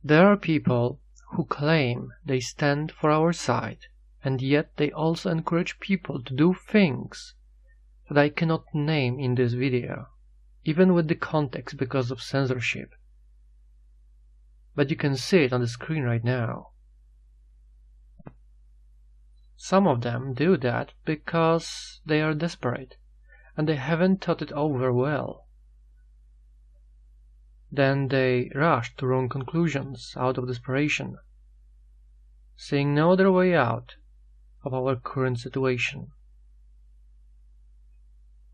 There are people who claim they stand for our side, and yet they also encourage people to do things that I cannot name in this video, even with the context because of censorship. But you can see it on the screen right now. Some of them do that because they are desperate, and they haven't thought it over well. Then they rush to wrong conclusions out of desperation, seeing no other way out of our current situation.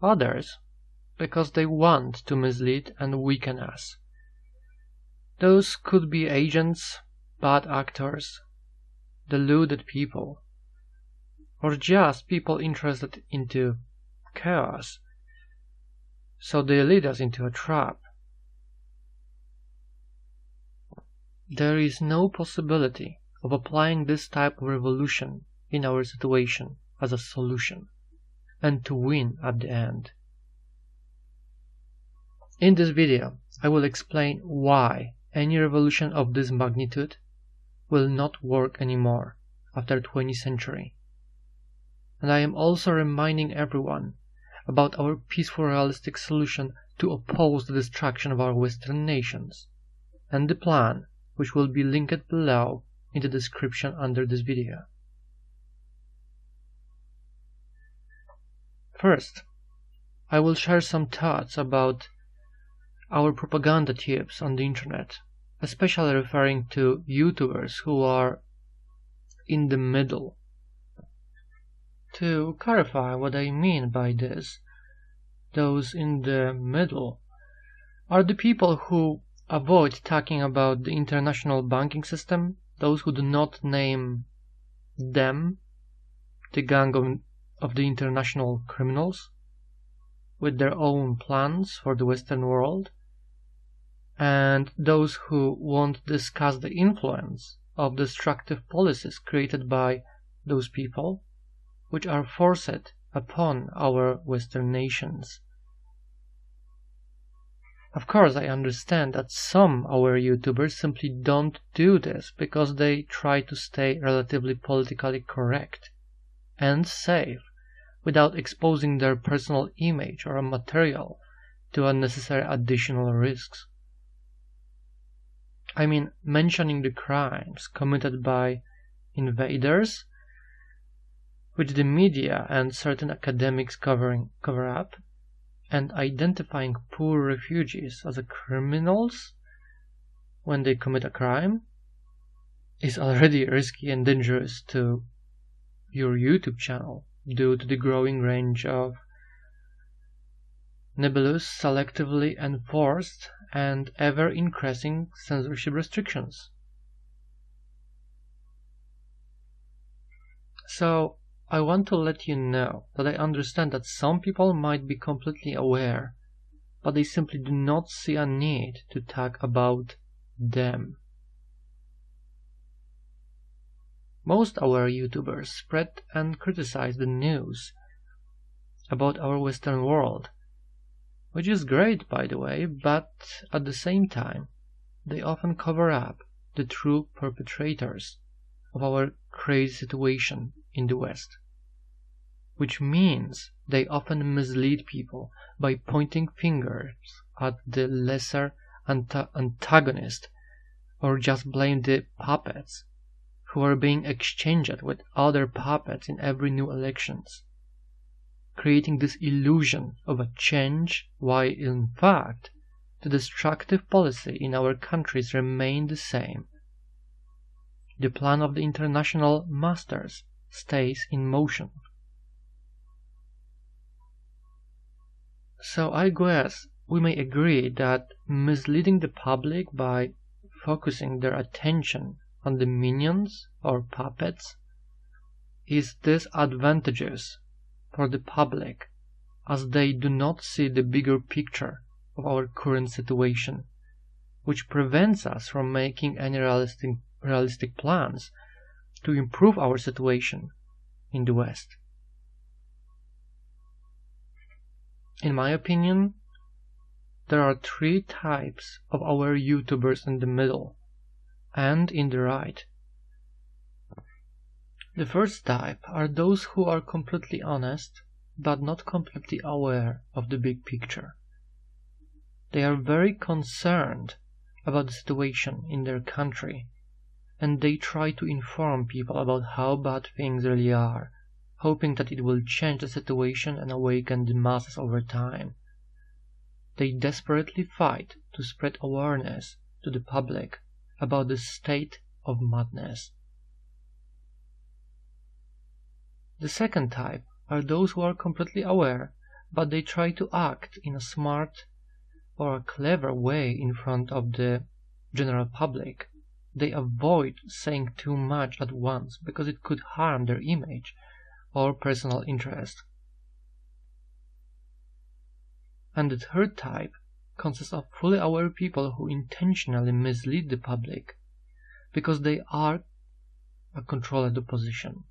Others, because they want to mislead and weaken us. Those could be agents, bad actors, deluded people, or just people interested into chaos, so they lead us into a trap. There is no possibility of applying this type of revolution in our situation as a solution, and to win at the end. In this video, I will explain why any revolution of this magnitude will not work anymore after 20th century. And I am also reminding everyone about our peaceful realistic solution to oppose the destruction of our Western nations, and the plan, which will be linked below in the description under this video. First, I will share some thoughts about our propaganda tips on the internet, especially referring to YouTubers who are in the middle. To clarify what I mean by this, those in the middle are the people who avoid talking about the international banking system, those who do not name them, the gang of the international criminals, with their own plans for the Western world, and those who won't discuss the influence of destructive policies created by those people, which are forced upon our Western nations. Of course, I understand that some our YouTubers simply don't do this because they try to stay relatively politically correct and safe without exposing their personal image or material to unnecessary additional risks. I mean, mentioning the crimes committed by invaders, which the media and certain academics cover up, and identifying poor refugees as criminals when they commit a crime is already risky and dangerous to your YouTube channel due to the growing range of nebulous, selectively enforced, and ever-increasing censorship restrictions. So, I want to let you know that I understand that some people might be completely aware, but they simply do not see a need to talk about them. Most our YouTubers spread and criticize the news about our Western world, which is great, by the way, but at the same time, they often cover up the true perpetrators of our crazy situation in the West, which means they often mislead people by pointing fingers at the lesser antagonist, or just blame the puppets who are being exchanged with other puppets in every new elections, creating this illusion of a change while in fact the destructive policy in our countries remain the same. The plan of the international masters stays in motion. So I guess we may agree that misleading the public by focusing their attention on the minions or puppets is disadvantageous for the public, as they do not see the bigger picture of our current situation, which prevents us from making any realistic plans to improve our situation in the West. In my opinion, there are three types of our YouTubers in the middle, and in the right. The first type are those who are completely honest, but not completely aware of the big picture. They are very concerned about the situation in their country, and they try to inform people about how bad things really are, hoping that it will change the situation and awaken the masses over time. They desperately fight to spread awareness to the public about the state of madness. The second type are those who are completely aware, but they try to act in a smart or a clever way in front of the general public. They avoid saying too much at once because it could harm their image or personal interest. And the third type consists of fully aware people who intentionally mislead the public because they are a controlled opposition.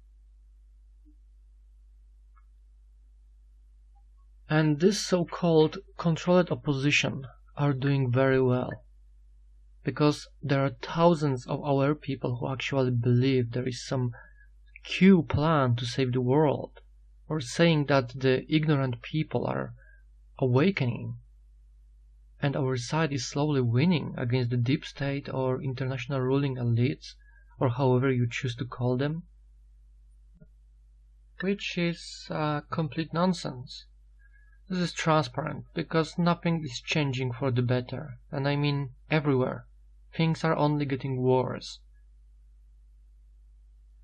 And this so-called controlled opposition are doing very well, because there are thousands of aware people who actually believe there is some Q plan to save the world, or saying that the ignorant people are awakening, and our side is slowly winning against the deep state or international ruling elites, or however you choose to call them, which is complete nonsense. This is transparent, because nothing is changing for the better, and I mean everywhere. Things are only getting worse.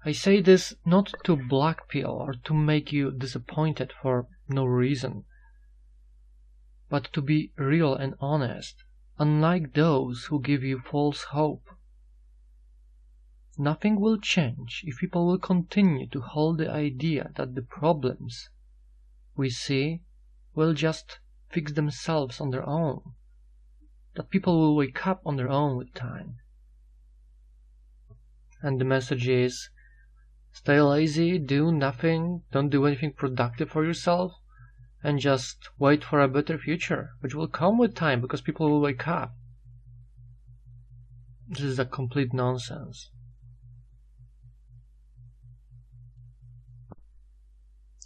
I say this not to blackpill or to make you disappointed for no reason, but to be real and honest, unlike those who give you false hope. Nothing will change if people will continue to hold the idea that the problems we see will just fix themselves on their own, that people will wake up on their own with time. And the message is, stay lazy, do nothing, don't do anything productive for yourself, and just wait for a better future, which will come with time because people will wake up. This is a complete nonsense.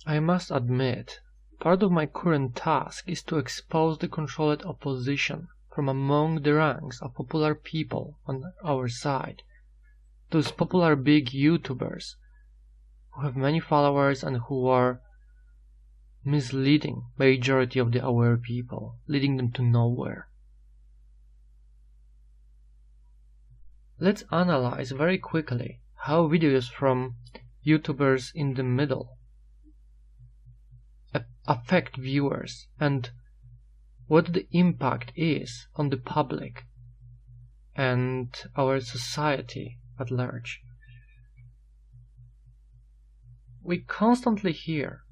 I must admit, part of my current task is to expose the controlled opposition from among the ranks of popular people on our side, those popular big YouTubers who have many followers and who are misleading majority of the aware people, leading them to nowhere. Let's analyze very quickly how videos from YouTubers in the middle affect viewers and what the impact is on the public and our society at large. We constantly hear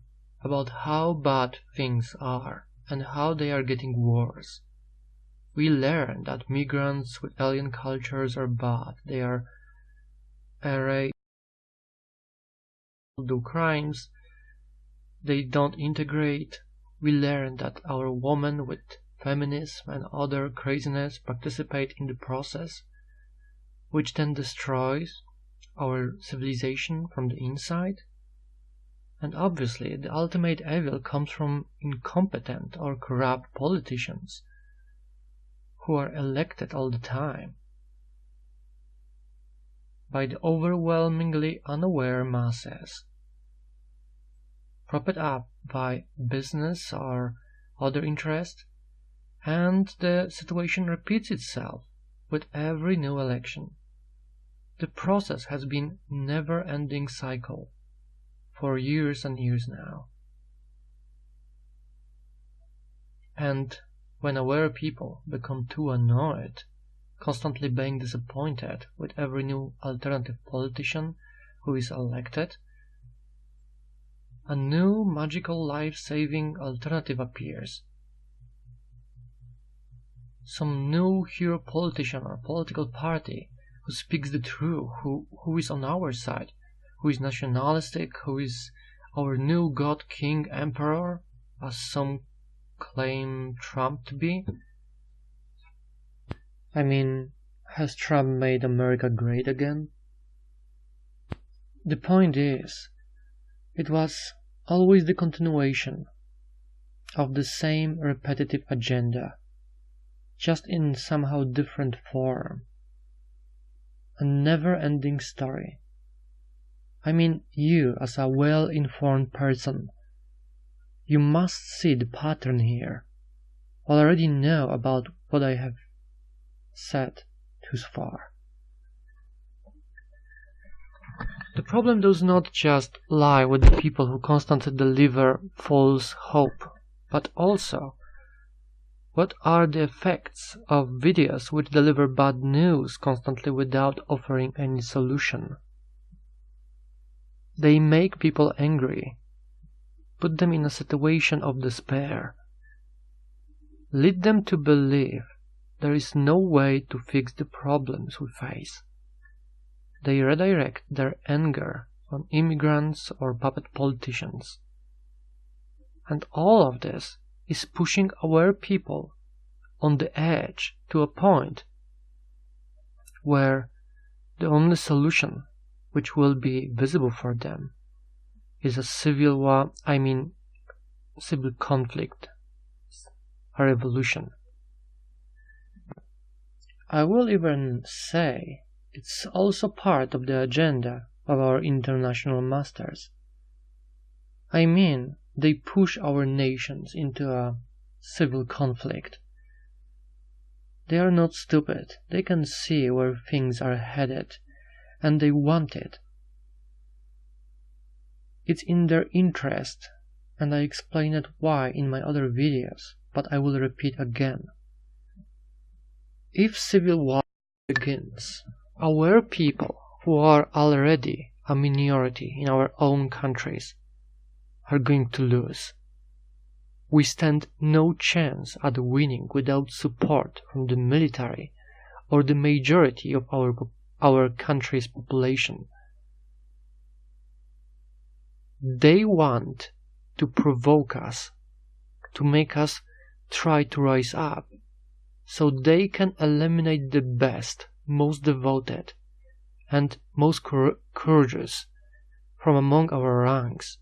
about how bad things are and how they are getting worse. We learn that migrants with alien cultures are bad, they are arrayed, do crimes, they don't integrate. We learn that our women with feminism and other craziness participate in the process, which then destroys our civilization from the inside. And obviously the ultimate evil comes from incompetent or corrupt politicians who are elected all the time by the overwhelmingly unaware masses, propped up by business or other interest, and the situation repeats itself with every new election. The process has been a never-ending cycle for years and years now. And when aware people become too annoyed, constantly being disappointed with every new alternative politician who is elected, a new magical life-saving alternative appears. Some new hero politician or political party who speaks the truth, who is on our side, who is nationalistic, who is our new god, king, emperor, as some claim Trump to be. I mean, Has Trump made America great again? The point is, it was always the continuation of the same repetitive agenda, just in somehow different form. A never-ending story. I mean, you, as a well-informed person, you must see the pattern here. Already know about what I have said thus far. The problem does not just lie with the people who constantly deliver false hope, but also what are the effects of videos which deliver bad news constantly without offering any solution. They make people angry, put them in a situation of despair, lead them to believe there is no way to fix the problems we face. They redirect their anger on immigrants or puppet politicians. And all of this is pushing our people on the edge to a point where the only solution which will be visible for them is a civil war, civil conflict, a revolution. I will even say it's also part of the agenda of our international masters. I mean, they push our nations into a civil conflict. They are not stupid. They can see where things are headed, and they want it. It's in their interest, and I explained why in my other videos, but I will repeat again. If civil war begins, our people, who are already a minority in our own countries, are going to lose. We stand no chance at winning without support from the military or the majority of our country's population. They want to provoke us, to make us try to rise up, so they can eliminate the best, most devoted, and most courageous from among our ranks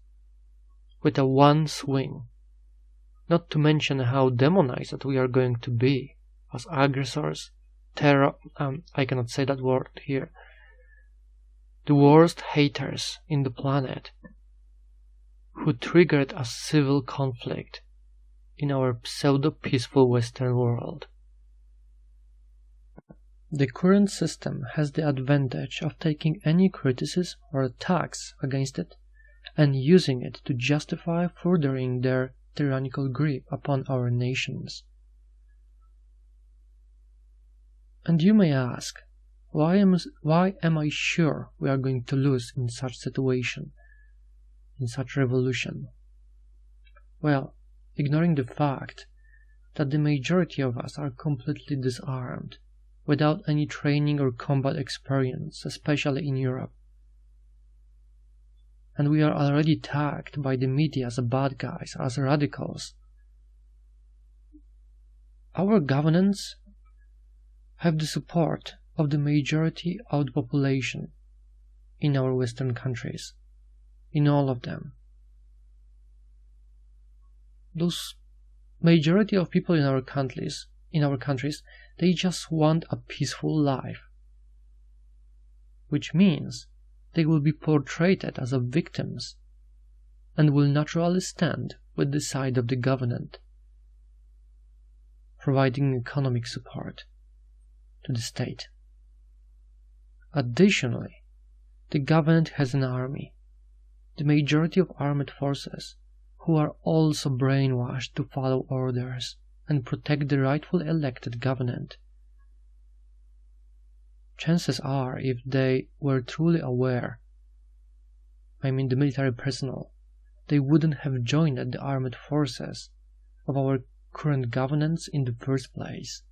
with a one swing. Not to mention how demonized we are going to be as aggressors, I cannot say that word here, the worst haters in the planet, who triggered a civil conflict in our pseudo-peaceful Western world. The current system has the advantage of taking any criticism or attacks against it and using it to justify furthering their tyrannical grip upon our nations. And you may ask, why am I sure we are going to lose in such situation, in such revolution? Well, ignoring the fact that the majority of us are completely disarmed, without any training or combat experience, especially in Europe. And we are already tagged by the media as bad guys, as radicals. Our governments have the support of the majority of the population in our Western countries, in all of them. Those majority of people in our countries, they just want a peaceful life, which means they will be portrayed as victims and will naturally stand with the side of the government, providing economic support to the state. Additionally, the government has an army, the majority of armed forces, who are also brainwashed to follow orders and protect the rightfully elected government. Chances are, if they were truly aware, the military personnel, they wouldn't have joined the armed forces of our current governance in the first place.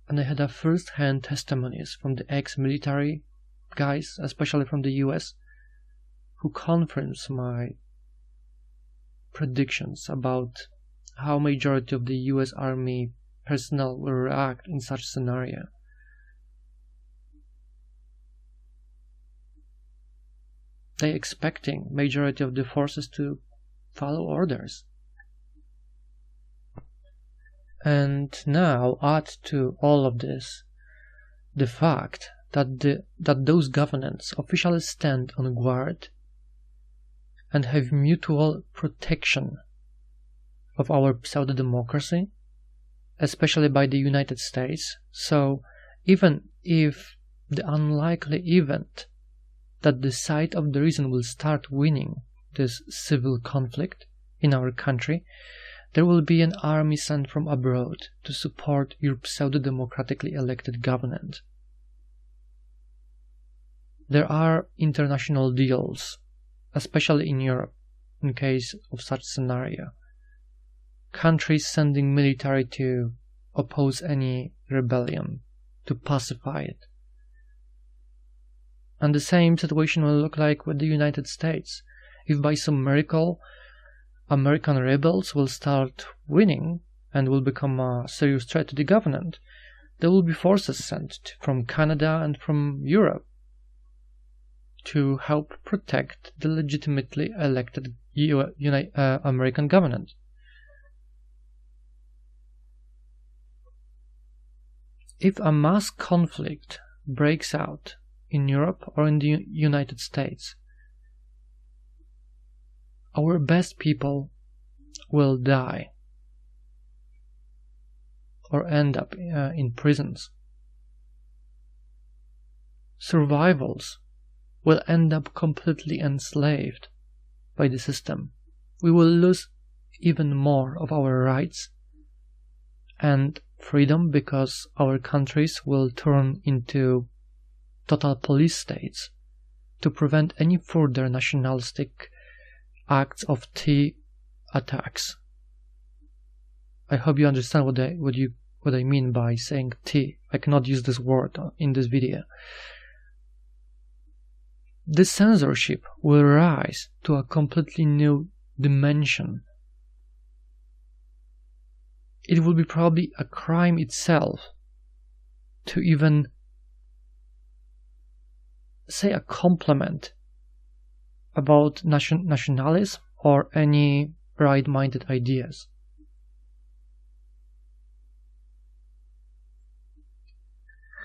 And I had a first-hand testimonies from the ex-military guys, especially from the US, who confirms my predictions about how majority of the US Army personnel will react in such scenario. They expecting majority of the forces to follow orders. And now add to all of this the fact that those governments officially stand on guard and have mutual protection of our pseudo-democracy, especially by the United States. So even if the unlikely event that the side of the reason will start winning this civil conflict in our country, there will be an army sent from abroad to support your pseudo-democratically elected government. There are international deals, especially in Europe, in case of such scenario. Countries sending military to oppose any rebellion, to pacify it. And the same situation will look like with the United States. If by some miracle American rebels will start winning and will become a serious threat to the government, there will be forces sent from Canada and from Europe to help protect the legitimately elected American government. If a mass conflict breaks out in Europe or in the United States, our best people will die or end up in prisons. Survivals will end up completely enslaved by the system. We will lose even more of our rights and freedom because our countries will turn into total police states to prevent any further nationalistic acts of T attacks. I hope you understand what I mean by saying T. I cannot use this word in this video. This censorship will rise to a completely new dimension. It will be probably a crime itself to even say a compliment about nationalism or any right-minded ideas.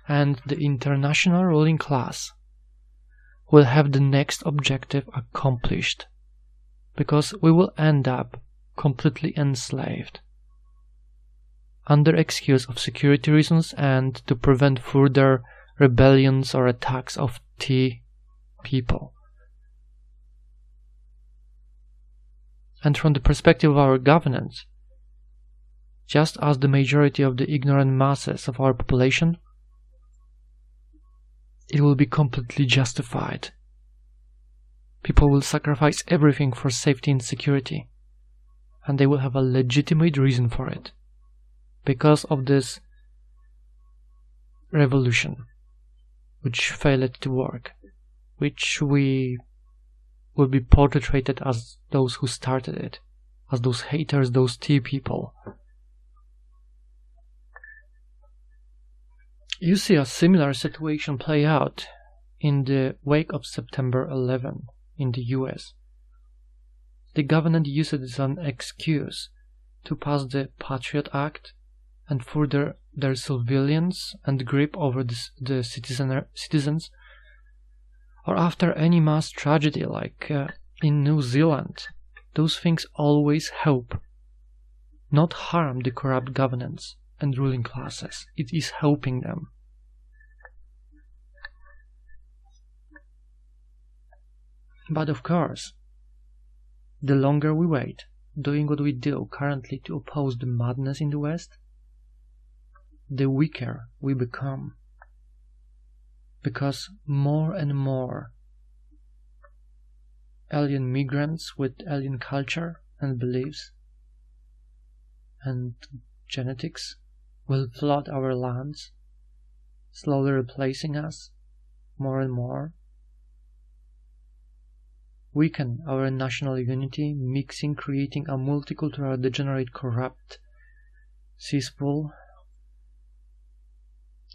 And the international ruling class will have the next objective accomplished, because we will end up completely enslaved, under excuse of security reasons and to prevent further rebellions or attacks of T people. And from the perspective of our governance, just as the majority of the ignorant masses of our population, it will be completely justified. People will sacrifice everything for safety and security, and they will have a legitimate reason for it, because of this revolution, which failed to work, which we will be portrayed as those who started it, as those haters, those T people. You see a similar situation play out in the wake of September 11 in the US. The government used it as an excuse to pass the Patriot Act and further their surveillance and grip over the citizens, or after any mass tragedy like in New Zealand. Those things always help, not harm the corrupt governance and ruling classes. It is helping them. But of course, the longer we wait, doing what we do currently to oppose the madness in the West, the weaker we become. Because more and more alien migrants with alien culture and beliefs and genetics will flood our lands, slowly replacing us more and more, weaken our national unity, mixing, creating a multicultural, degenerate, corrupt cesspool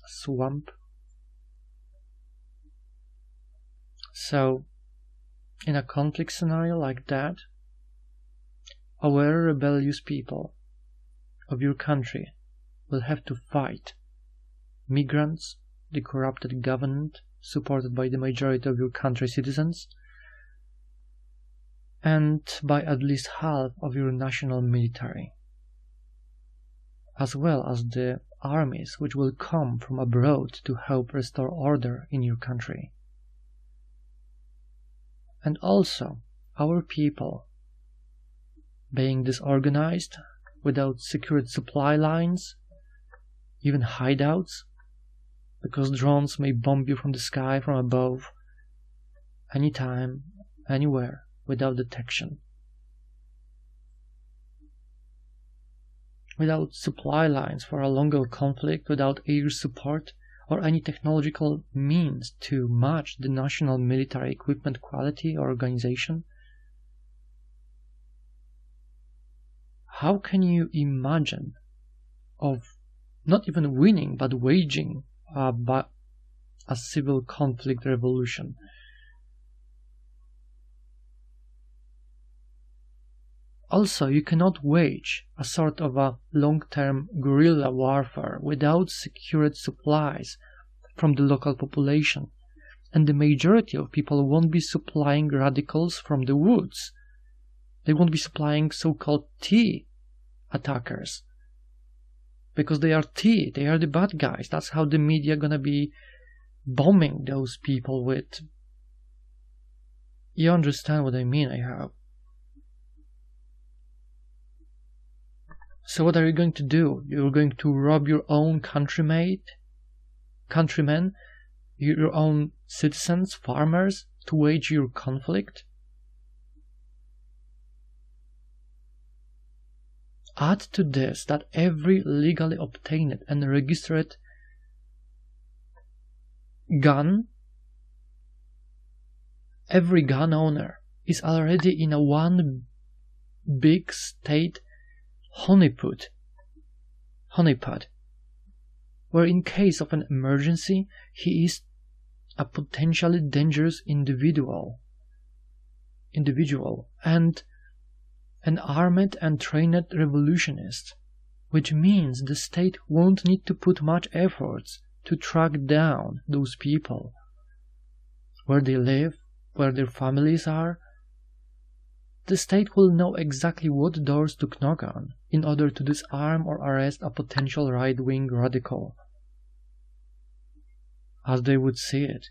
swamp. So, in a conflict scenario like that, our rebellious people of your country will have to fight migrants, the corrupted government, supported by the majority of your country's citizens, and by at least half of your national military, as well as the armies which will come from abroad to help restore order in your country. And also, our people, being disorganized, without secured supply lines, even hideouts, because drones may bomb you from the sky, from above, anytime, anywhere, without detection. Without supply lines for a longer conflict, without air support, or any technological means to match the national military equipment quality or organization, how can you imagine of not even winning, but waging a civil conflict revolution? Also, you cannot wage a sort of a long-term guerrilla warfare without secured supplies from the local population, and the majority of people won't be supplying radicals from the woods. They won't be supplying so-called tea attackers, because they are tea, they are the bad guys. That's how the media gonna be bombing those people with. You understand what I mean, I hope. So what are you going to do? You're going to rob your own countrymen, your own citizens, farmers, to wage your conflict? Add to this that every legally obtained and registered gun, every gun owner is already in a one big state honeypot, where in case of an emergency he is a potentially dangerous individual and an armed and trained revolutionist, which means the state won't need to put much efforts to track down those people, where they live, where their families are. The state will know exactly what doors to knock on in order to disarm or arrest a potential right-wing radical, as they would see it.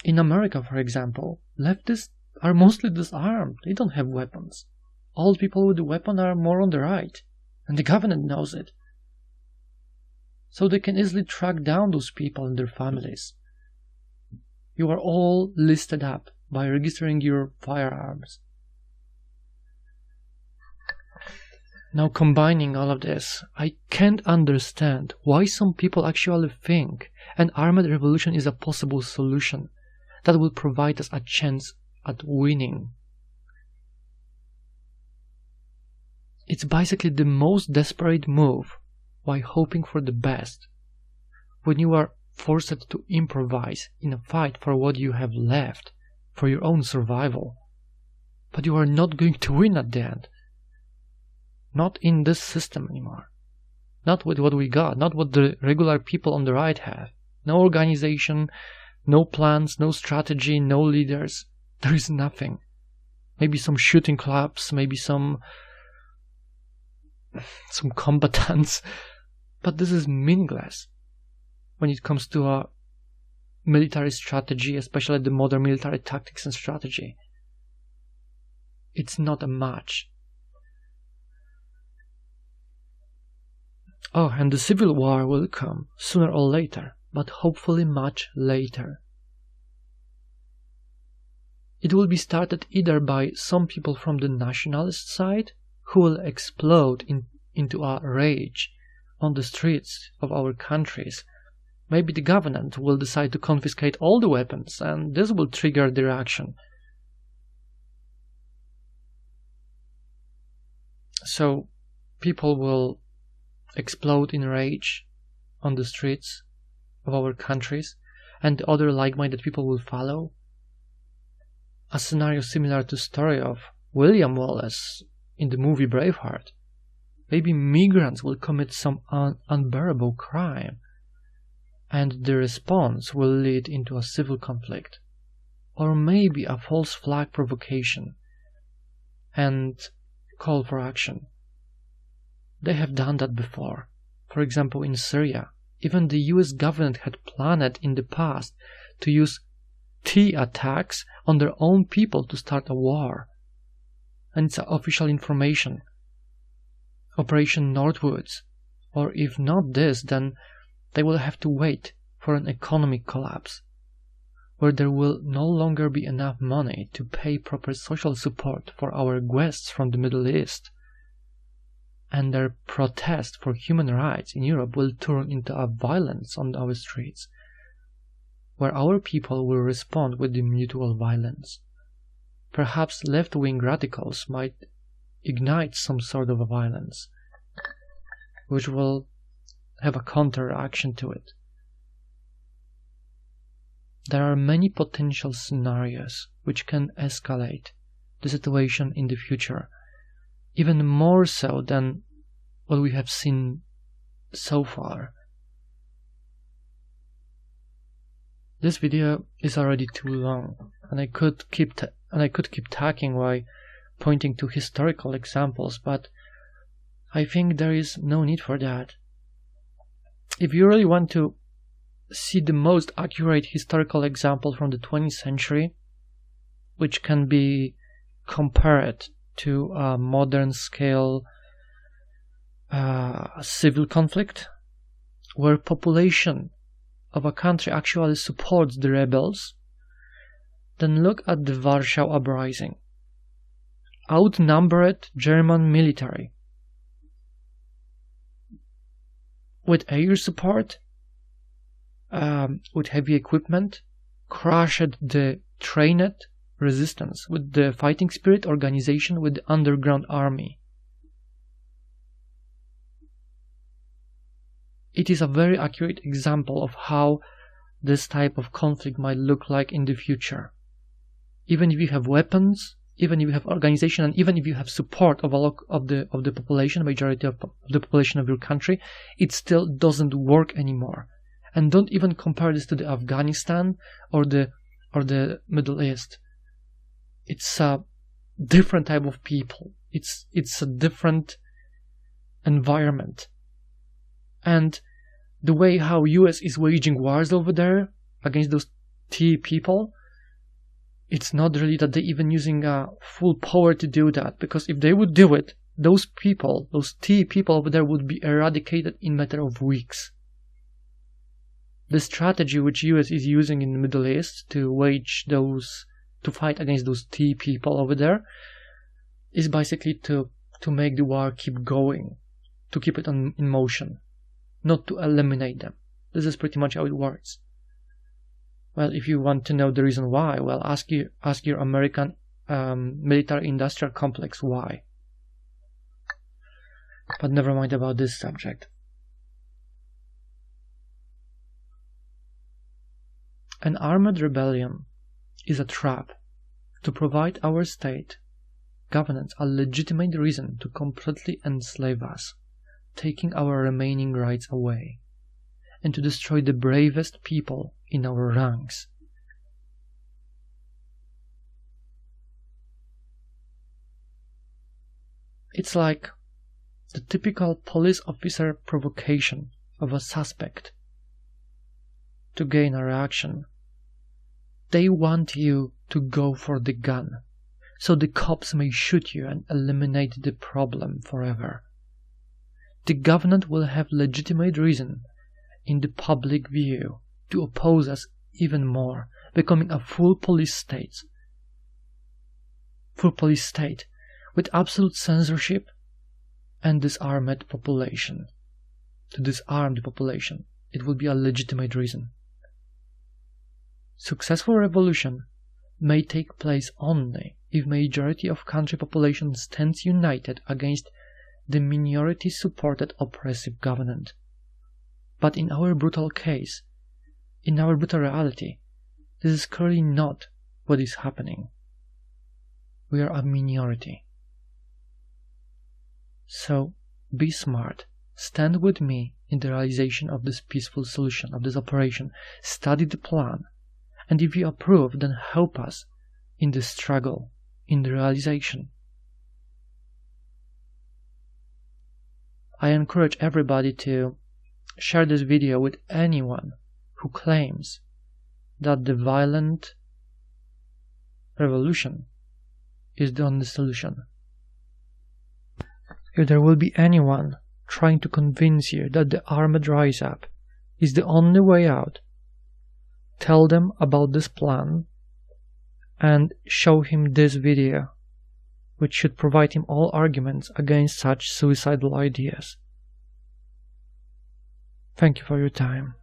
In America, for example, leftists are mostly disarmed. They don't have weapons. All people with a weapon are more on the right, and the government knows it. So they can easily track down those people and their families. You are all listed up by registering your firearms. Now, combining all of this, I can't understand why some people actually think an armed revolution is a possible solution that will provide us a chance at winning. It's basically the most desperate move while hoping for the best, when you are forced to improvise in a fight for what you have left, for your own survival. But you are not going to win at the end. Not in this system anymore. Not with what we got, not what the regular people on the right have. No organization, no plans, no strategy, no leaders. There is nothing. Maybe some shooting clubs, maybe some combatants, but this is meaningless when it comes to a military strategy, especially the modern military tactics and strategy. It's not a match. Oh, and the civil war will come sooner or later, but hopefully much later. It will be started either by some people from the nationalist side, who will explode into a rage on the streets of our countries. Maybe the government will decide to confiscate all the weapons, and this will trigger the reaction. So people will explode in rage on the streets of our countries, and other like-minded people will follow. A scenario similar to the story of William Wallace in the movie Braveheart. Maybe migrants will commit some unbearable crime, and the response will lead into a civil conflict, or maybe a false flag provocation and call for action. They have done that before. For example, in Syria, even the US government had planned in the past to use tea attacks on their own people to start a war. And it's official information. Operation Northwoods. Or if not this, then they will have to wait for an economic collapse, where there will no longer be enough money to pay proper social support for our guests from the Middle East. And their protest for human rights in Europe will turn into a violence on our streets, where our people will respond with the mutual violence. Perhaps left-wing radicals might ignite some sort of a violence, which will have a counter-action to it. There are many potential scenarios which can escalate the situation in the future, even more so than what we have seen so far. This video is already too long, and I could keep talking while pointing to historical examples, but I think there is no need for that. If you really want to see the most accurate historical example from the 20th century, which can be compared to a modern scale civil conflict, where population of a country actually supports the rebels, then look at the Warsaw Uprising. Outnumbered German military with air support, with heavy equipment, crushed the trained resistance with the fighting spirit organization with the underground army. It is a very accurate example of how this type of conflict might look like in the future. Even if you have weapons, even if you have organization, and even if you have support of the population, majority of the population of your country, it still doesn't work anymore. And don't even compare this to the Afghanistan or the Middle East. It's a different type of people. It's a different environment. And the way how US is waging wars over there against those T people, it's not really that they're even using full power to do that, because if they would do it, those people, those T people over there would be eradicated in a matter of weeks. The strategy which US is using in the Middle East to fight against those T people over there is basically to make the war keep going, to keep it in motion, not to eliminate them. This is pretty much how it works. Well, if you want to know the reason why, well, ask your American military-industrial complex why. But never mind about this subject. An armed rebellion is a trap to provide our state governance a legitimate reason to completely enslave us, taking our remaining rights away, and to destroy the bravest people in our ranks. It's like the typical police officer provocation of a suspect to gain a reaction. They want you to go for the gun, so the cops may shoot you and eliminate the problem forever. The government will have legitimate reason in the public view to oppose us even more, becoming a full police state with absolute censorship and disarmed population. To disarm the population, it will be a legitimate reason. Successful revolution may take place only if majority of country population stands united against the minority-supported oppressive government. But in our brutal case, in our brutal reality, this is clearly not what is happening. We are a minority. So, be smart. Stand with me in the realization of this peaceful solution, of this operation. Study the plan. And if you approve, then help us in the struggle, in the realization. I encourage everybody to share this video with anyone who claims that the violent revolution is the only solution. If there will be anyone trying to convince you that the armed rise-up is the only way out, tell them about this plan and show him this video, which should provide him all arguments against such suicidal ideas. Thank you for your time.